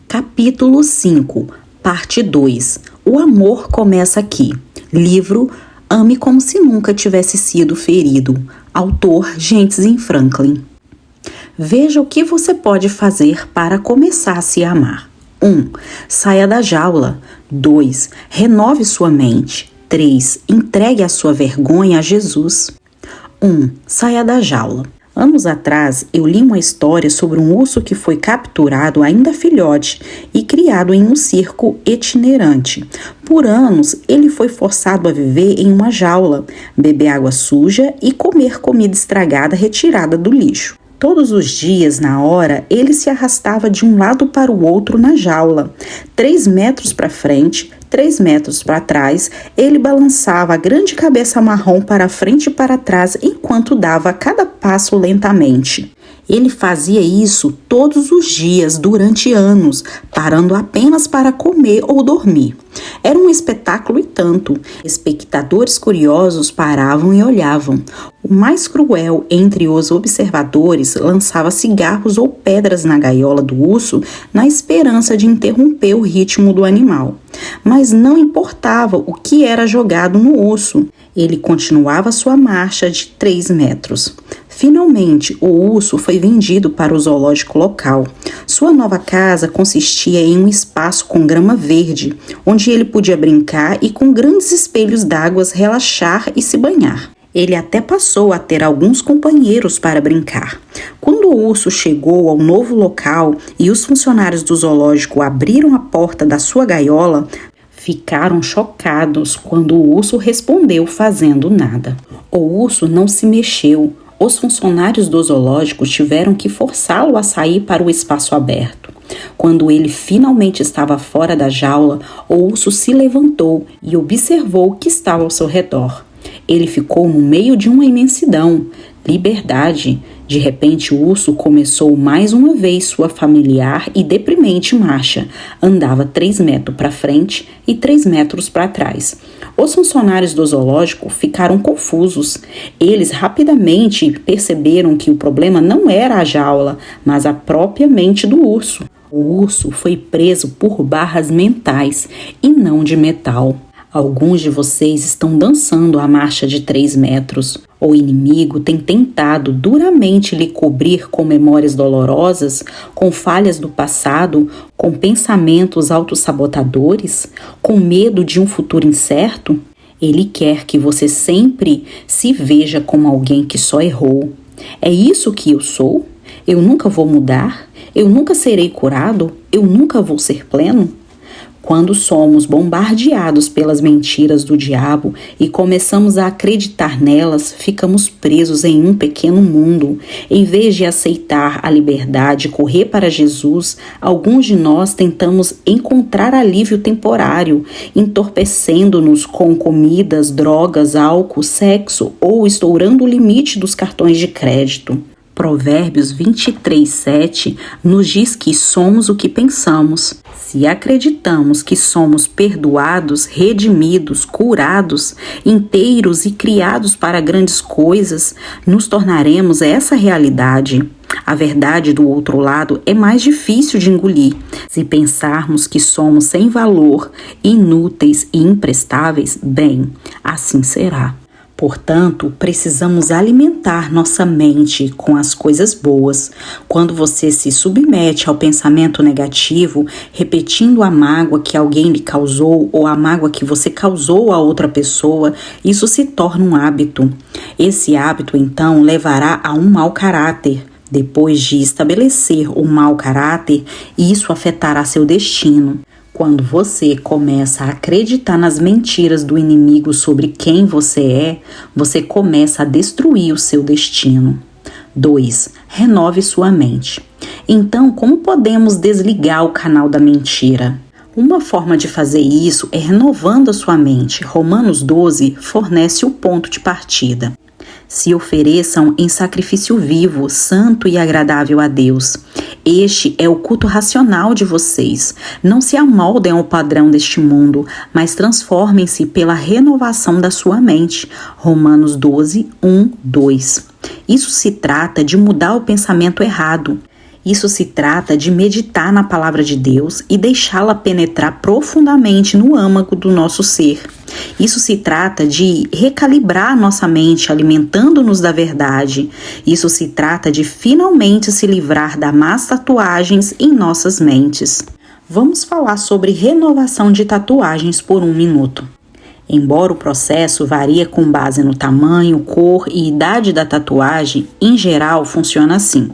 Capítulo 5, Parte 2. O amor começa aqui. Livro Ame como se nunca tivesse sido ferido. Autor Jensen Franklin. Veja o que você pode fazer para começar a se amar. 1. Saia da jaula. 2. Renove sua mente. 3. Entregue a sua vergonha a Jesus. 1. Saia da jaula. Anos atrás, eu li uma história sobre um urso que foi capturado ainda filhote e criado em um circo itinerante. Por anos, ele foi forçado a viver em uma jaula, beber água suja e comer comida estragada retirada do lixo. Todos os dias, na hora, ele se arrastava de um lado para o outro na jaula. 3 metros para frente, 3 metros para trás, ele balançava a grande cabeça marrom para frente e para trás enquanto dava cada passo lentamente. Ele fazia isso todos os dias durante anos, parando apenas para comer ou dormir. Era um espetáculo e tanto. Espectadores curiosos paravam e olhavam. O mais cruel entre os observadores lançava cigarros ou pedras na gaiola do urso na esperança de interromper o ritmo do animal. Mas não importava o que era jogado no urso. Ele continuava sua marcha de 3 metros. Finalmente, o urso foi vendido para o zoológico local. Sua nova casa consistia em um espaço com grama verde, onde ele podia brincar e com grandes espelhos d'água relaxar e se banhar. Ele até passou a ter alguns companheiros para brincar. Quando o urso chegou ao novo local e os funcionários do zoológico abriram a porta da sua gaiola, ficaram chocados quando o urso respondeu fazendo nada. O urso não se mexeu. Os funcionários do zoológico tiveram que forçá-lo a sair para o espaço aberto. Quando ele finalmente estava fora da jaula, o urso se levantou e observou o que estava ao seu redor. Ele ficou no meio de uma imensidão, liberdade. De repente, o urso começou mais uma vez sua familiar e deprimente marcha. Andava 3 metros para frente e 3 metros para trás. Os funcionários do zoológico ficaram confusos. Eles rapidamente perceberam que o problema não era a jaula, mas a própria mente do urso. O urso foi preso por barras mentais e não de metal. Alguns de vocês estão dançando a marcha de 3 metros. O inimigo tem tentado duramente lhe cobrir com memórias dolorosas, com falhas do passado, com pensamentos autossabotadores, com medo de um futuro incerto. Ele quer que você sempre se veja como alguém que só errou. É isso que eu sou? Eu nunca vou mudar? Eu nunca serei curado? Eu nunca vou ser pleno? Quando somos bombardeados pelas mentiras do diabo e começamos a acreditar nelas, ficamos presos em um pequeno mundo. Em vez de aceitar a liberdade e correr para Jesus, alguns de nós tentamos encontrar alívio temporário, entorpecendo-nos com comidas, drogas, álcool, sexo ou estourando o limite dos cartões de crédito. Provérbios 23:7 nos diz que somos o que pensamos. Se acreditamos que somos perdoados, redimidos, curados, inteiros e criados para grandes coisas, nos tornaremos essa realidade. A verdade do outro lado é mais difícil de engolir. Se pensarmos que somos sem valor, inúteis e imprestáveis, bem, assim será. Portanto, precisamos alimentar nossa mente com as coisas boas. Quando você se submete ao pensamento negativo, repetindo a mágoa que alguém lhe causou ou a mágoa que você causou a outra pessoa, isso se torna um hábito. Esse hábito, então, levará a um mau caráter. Depois de estabelecer o mau caráter, isso afetará seu destino. Quando você começa a acreditar nas mentiras do inimigo sobre quem você começa a destruir o seu destino. 2. Renove sua mente. Então, como podemos desligar o canal da mentira? Uma forma de fazer isso é renovando a sua mente. Romanos 12 fornece o ponto de partida. Se ofereçam em sacrifício vivo, santo e agradável a Deus. Este é o culto racional de vocês. Não se amoldem ao padrão deste mundo, mas transformem-se pela renovação da sua mente. Romanos 12, 1, 2. Isso se trata de mudar o pensamento errado. Isso se trata de meditar na palavra de Deus e deixá-la penetrar profundamente no âmago do nosso ser. Isso se trata de recalibrar nossa mente, alimentando-nos da verdade. Isso se trata de finalmente se livrar das más tatuagens em nossas mentes. Vamos falar sobre renovação de tatuagens por um minuto. Embora o processo varie com base no tamanho, cor e idade da tatuagem, em geral funciona assim.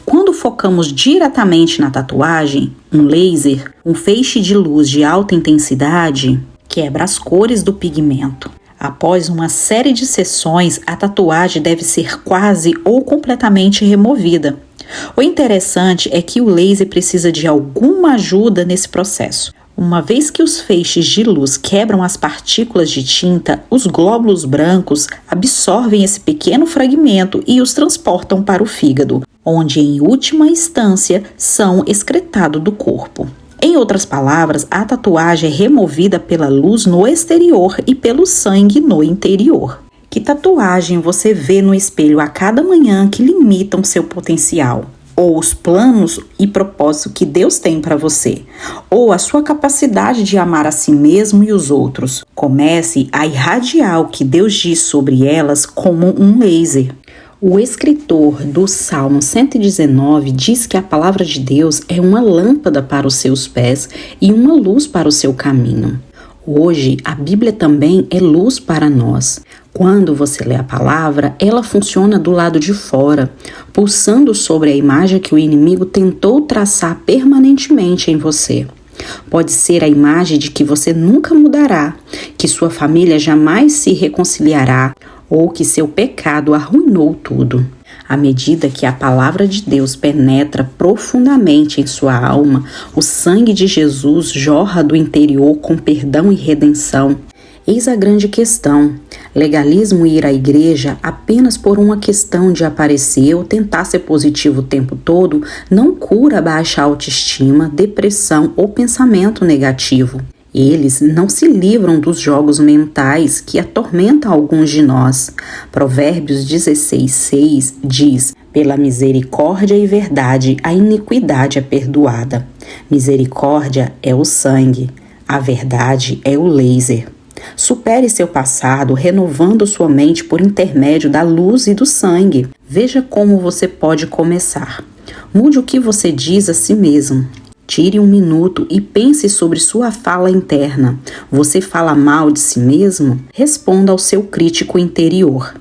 Quando focamos diretamente na tatuagem, um laser, um feixe de luz de alta intensidade, quebra as cores do pigmento. Após uma série de sessões, a tatuagem deve ser quase ou completamente removida. O interessante é que o laser precisa de alguma ajuda nesse processo. Uma vez que os feixes de luz quebram as partículas de tinta, os glóbulos brancos absorvem esse pequeno fragmento e os transportam para o fígado, onde em última instância são excretados do corpo. Em outras palavras, a tatuagem é removida pela luz no exterior e pelo sangue no interior. Que tatuagem você vê no espelho a cada manhã que limitam seu potencial? Ou os planos e propósitos que Deus tem para você, ou a sua capacidade de amar a si mesmo e os outros. Comece a irradiar o que Deus diz sobre elas como um laser. O escritor do Salmo 119 diz que a palavra de Deus é uma lâmpada para os seus pés e uma luz para o seu caminho. Hoje, a Bíblia também é luz para nós. Quando você lê a palavra, ela funciona do lado de fora, pulsando sobre a imagem que o inimigo tentou traçar permanentemente em você. Pode ser a imagem de que você nunca mudará, que sua família jamais se reconciliará ou que seu pecado arruinou tudo. À medida que a palavra de Deus penetra profundamente em sua alma, o sangue de Jesus jorra do interior com perdão e redenção. Eis a grande questão. Legalismo e ir à igreja apenas por uma questão de aparecer ou tentar ser positivo o tempo todo não cura baixa autoestima, depressão ou pensamento negativo. Eles não se livram dos jogos mentais que atormentam alguns de nós. Provérbios 16:6 diz: pela misericórdia e verdade a iniquidade é perdoada. Misericórdia é o sangue, a verdade é o laser. Supere seu passado renovando sua mente por intermédio da luz e do sangue. Veja como você pode começar. Mude o que você diz a si mesmo. Tire um minuto e pense sobre sua fala interna. Você fala mal de si mesmo? Responda ao seu crítico interior.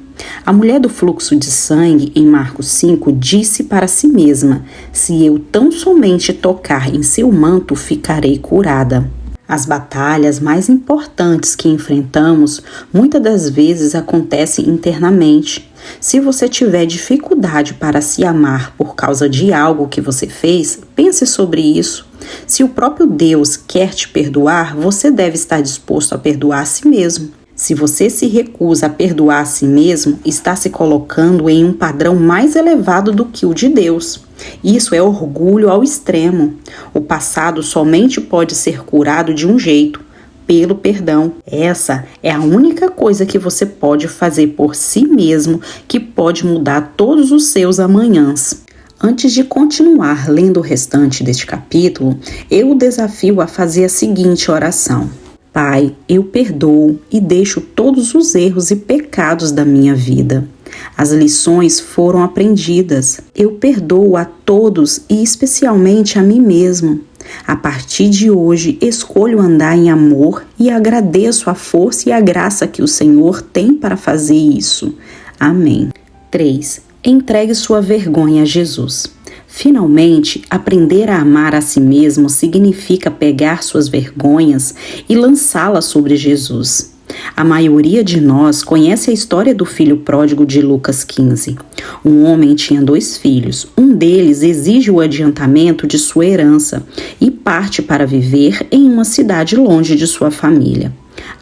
A mulher do fluxo de sangue, em Marcos 5, disse para si mesma: se eu tão somente tocar em seu manto, ficarei curada. As batalhas mais importantes que enfrentamos muitas das vezes acontecem internamente. Se você tiver dificuldade para se amar por causa de algo que você fez, pense sobre isso. Se o próprio Deus quer te perdoar, você deve estar disposto a perdoar a si mesmo. Se você se recusa a perdoar a si mesmo, está se colocando em um padrão mais elevado do que o de Deus. Isso é orgulho ao extremo. O passado somente pode ser curado de um jeito: pelo perdão. Essa é a única coisa que você pode fazer por si mesmo que pode mudar todos os seus amanhãs. Antes de continuar lendo o restante deste capítulo, eu o desafio a fazer a seguinte oração: Pai, eu perdoo e deixo todos os erros e pecados da minha vida. As lições foram aprendidas. Eu perdoo a todos e especialmente a mim mesmo. A partir de hoje, escolho andar em amor e agradeço a força e a graça que o Senhor tem para fazer isso. Amém. 3. Entregue sua vergonha a Jesus. Finalmente, aprender a amar a si mesmo significa pegar suas vergonhas e lançá-las sobre Jesus. A maioria de nós conhece a história do filho pródigo de Lucas 15. Um homem tinha 2 filhos. Um deles exige o adiantamento de sua herança e parte para viver em uma cidade longe de sua família.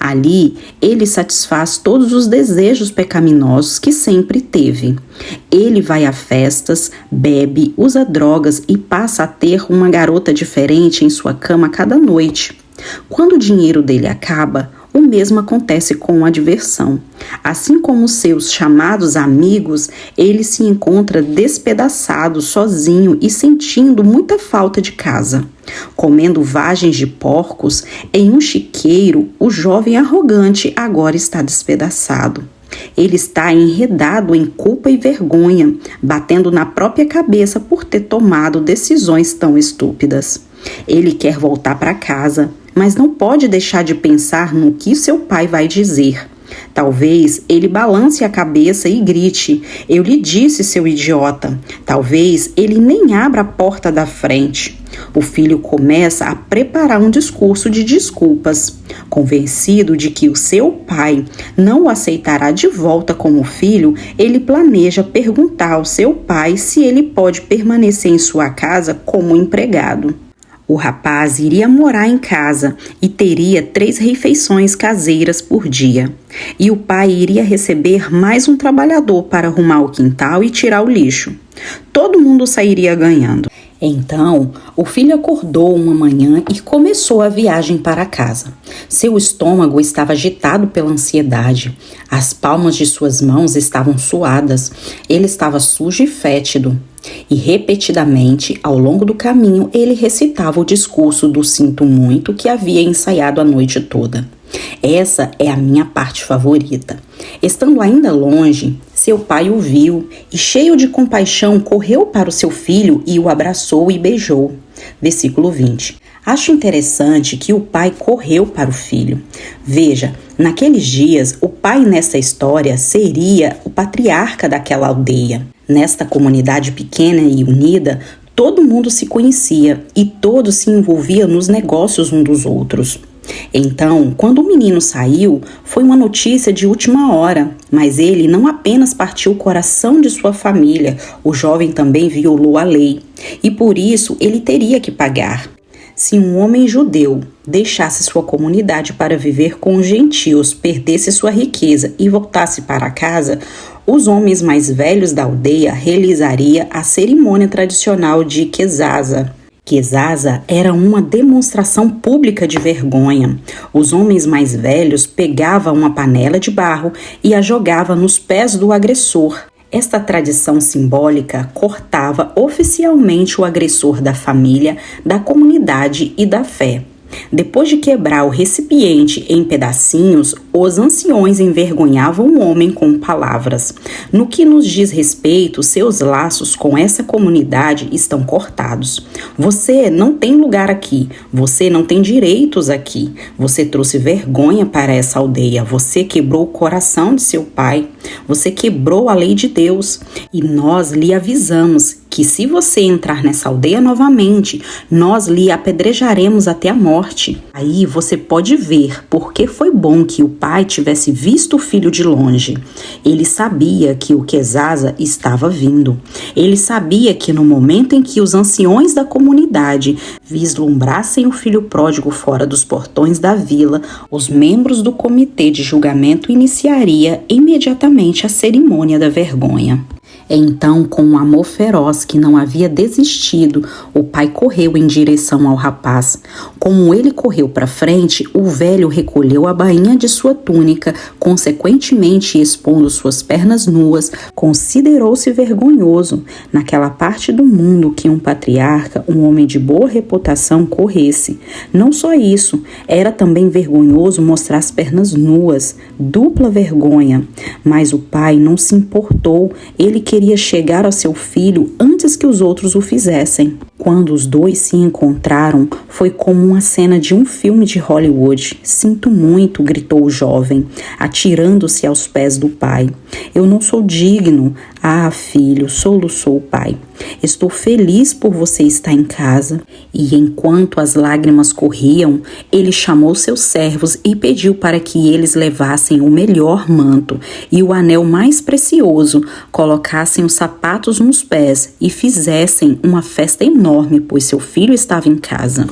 Ali, ele satisfaz todos os desejos pecaminosos que sempre teve. Ele vai a festas, bebe, usa drogas e passa a ter uma garota diferente em sua cama cada noite. Quando o dinheiro dele acaba, O mesmo acontece com a diversão. Assim como seus chamados amigos, ele se encontra despedaçado, sozinho e sentindo muita falta de casa. Comendo vagens de porcos em um chiqueiro, o jovem arrogante agora está despedaçado. Ele está enredado em culpa e vergonha, batendo na própria cabeça por ter tomado decisões tão estúpidas. Ele quer voltar para casa, mas não pode deixar de pensar no que seu pai vai dizer. Talvez ele balance a cabeça e grite: "Eu lhe disse, seu idiota." Talvez ele nem abra a porta da frente. O filho começa a preparar um discurso de desculpas. Convencido de que o seu pai não o aceitará de volta como filho, ele planeja perguntar ao seu pai se ele pode permanecer em sua casa como empregado. O rapaz iria morar em casa e teria 3 refeições caseiras por dia. E o pai iria receber mais um trabalhador para arrumar o quintal e tirar o lixo. Todo mundo sairia ganhando. Então, o filho acordou uma manhã e começou a viagem para casa. Seu estômago estava agitado pela ansiedade. As palmas de suas mãos estavam suadas. Ele estava sujo e fétido. E repetidamente, ao longo do caminho, ele recitava o discurso do sinto muito que havia ensaiado a noite toda. Essa é a minha parte favorita. Estando ainda longe, seu pai o viu e, cheio de compaixão, correu para o seu filho e o abraçou e beijou. Versículo 20. Acho interessante que o pai correu para o filho. Veja, naqueles dias, o pai nessa história seria o patriarca daquela aldeia. Nesta comunidade pequena e unida, todo mundo se conhecia e todos se envolviam nos negócios um dos outros. Então, quando o menino saiu, foi uma notícia de última hora, mas ele não apenas partiu o coração de sua família, o jovem também violou a lei, e por isso ele teria que pagar. Se um homem judeu deixasse sua comunidade para viver com os gentios, perdesse sua riqueza e voltasse para casa, os homens mais velhos da aldeia realizariam a cerimônia tradicional de Quesasa. Quesasa era uma demonstração pública de vergonha. Os homens mais velhos pegavam uma panela de barro e a jogavam nos pés do agressor. Esta tradição simbólica cortava oficialmente o agressor da família, da comunidade e da fé. Depois de quebrar o recipiente em pedacinhos, os anciões envergonhavam o homem com palavras. No que nos diz respeito, seus laços com essa comunidade estão cortados. Você não tem lugar aqui, você não tem direitos aqui, você trouxe vergonha para essa aldeia, você quebrou o coração de seu pai, você quebrou a lei de Deus. E nós lhe avisamos que se você entrar nessa aldeia novamente, nós lhe apedrejaremos até a morte. Aí você pode ver porque foi bom que o pai tivesse visto o filho de longe. Ele sabia que o Quesasa estava vindo. Ele sabia que no momento em que os anciões da comunidade vislumbrassem o filho pródigo fora dos portões da vila, os membros do comitê de julgamento iniciaria imediatamente a cerimônia da vergonha. Então, com um amor feroz que não havia desistido, o pai correu em direção ao rapaz. Como ele correu para frente, o velho recolheu a bainha de sua túnica, consequentemente expondo suas pernas nuas, considerou-se vergonhoso naquela parte do mundo que um patriarca, um homem de boa reputação, corresse. Não só isso, era também vergonhoso mostrar as pernas nuas, dupla vergonha. Mas o pai não se importou, ele queria chegar ao seu filho antes que os outros o fizessem. Quando os dois se encontraram, foi como uma cena de um filme de Hollywood. "Sinto muito", gritou o jovem, atirando-se aos pés do pai. "Eu não sou digno." "Ah, filho", soluçou o pai. "Estou feliz por você estar em casa." E enquanto as lágrimas corriam, ele chamou seus servos e pediu para que eles levassem o melhor manto e o anel mais precioso, colocassem os sapatos nos pés e fizessem uma festa enorme, pois seu filho estava em casa.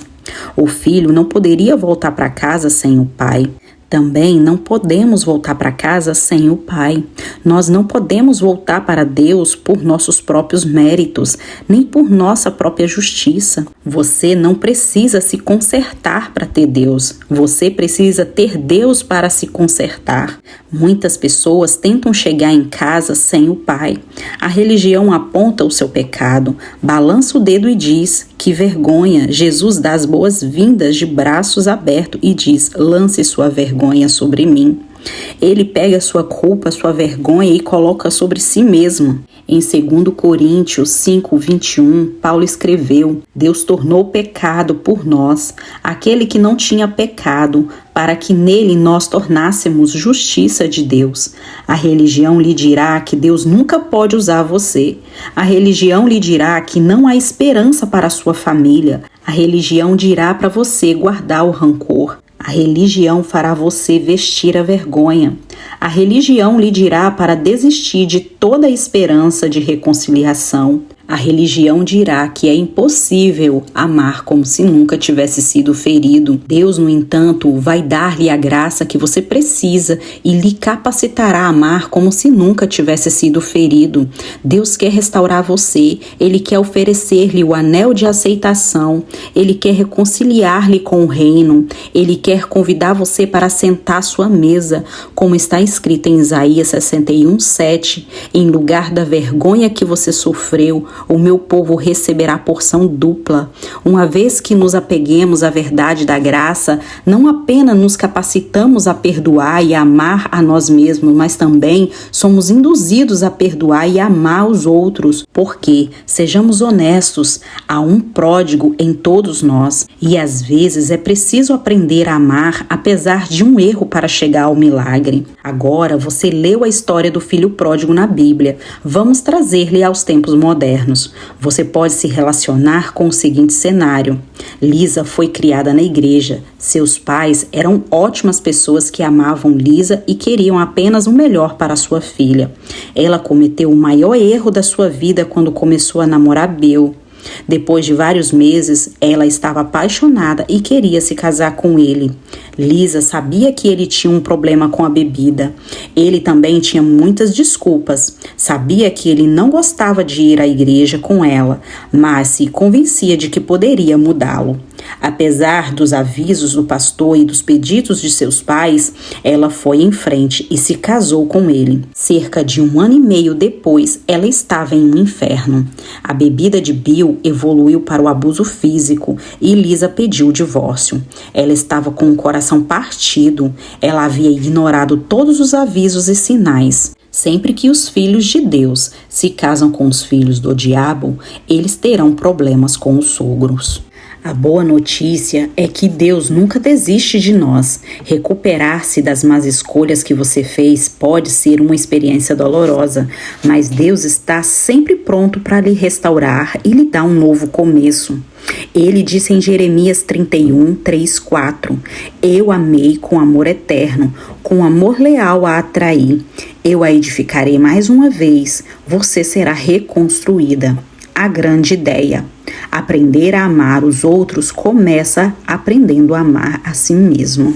O filho não poderia voltar para casa sem o pai. Também não podemos voltar para casa sem o Pai. Nós não podemos voltar para Deus por nossos próprios méritos, nem por nossa própria justiça. Você não precisa se consertar para ter Deus. Você precisa ter Deus para se consertar. Muitas pessoas tentam chegar em casa sem o Pai. A religião aponta o seu pecado, balança o dedo e diz: que vergonha! Jesus dá as boas-vindas de braços abertos e diz: lance sua vergonha sobre mim. Ele pega sua culpa, sua vergonha e coloca sobre si mesmo. Em 2 Coríntios 5:21, Paulo escreveu: Deus tornou pecado por nós, aquele que não tinha pecado, para que nele nós tornássemos justiça de Deus. A religião lhe dirá que Deus nunca pode usar você. A religião lhe dirá que não há esperança para a sua família. A religião dirá para você guardar o rancor. A religião fará você vestir a vergonha. A religião lhe dirá para desistir de toda a esperança de reconciliação. A religião dirá que é impossível amar como se nunca tivesse sido ferido. Deus, no entanto, vai dar-lhe a graça que você precisa e lhe capacitará a amar como se nunca tivesse sido ferido. Deus quer restaurar você, Ele quer oferecer-lhe o anel de aceitação, Ele quer reconciliar-lhe com o reino, Ele quer convidar você para sentar à sua mesa, como está escrito em Isaías 61:7, em lugar da vergonha que você sofreu, o meu povo receberá porção dupla. Uma vez que nos apeguemos à verdade da graça, não apenas nos capacitamos a perdoar e a amar a nós mesmos, mas também somos induzidos a perdoar e amar os outros. Porque, sejamos honestos, há um pródigo em todos nós e às vezes é preciso aprender a amar apesar de um erro para chegar ao milagre. Agora você leu a história do filho pródigo na Bíblia. Vamos trazer-lhe aos tempos modernos. Você pode se relacionar com o seguinte cenário. Lisa foi criada na igreja. Seus pais eram ótimas pessoas que amavam Lisa e queriam apenas o melhor para sua filha. Ela cometeu o maior erro da sua vida quando começou a namorar Bill. Depois de vários meses, ela estava apaixonada e queria se casar com ele. Lisa sabia que ele tinha um problema com a bebida. Ele também tinha muitas desculpas. Sabia que ele não gostava de ir à igreja com ela, mas se convencia de que poderia mudá-lo. Apesar dos avisos do pastor e dos pedidos de seus pais, ela foi em frente e se casou com ele. Cerca de 1 ano e meio depois, ela estava em um inferno. A bebida de Bill evoluiu para o abuso físico e Lisa pediu o divórcio. Ela estava com o coração partido. Ela havia ignorado todos os avisos e sinais. Sempre que os filhos de Deus se casam com os filhos do diabo, eles terão problemas com os sogros. A boa notícia é que Deus nunca desiste de nós. Recuperar-se das más escolhas que você fez pode ser uma experiência dolorosa, mas Deus está sempre pronto para lhe restaurar e lhe dar um novo começo. Ele disse em Jeremias 31:3-4: Eu amei com amor eterno, com amor leal a atrair. Eu a edificarei mais uma vez, você será reconstruída. A grande ideia. Aprender a amar os outros começa aprendendo a amar a si mesmo.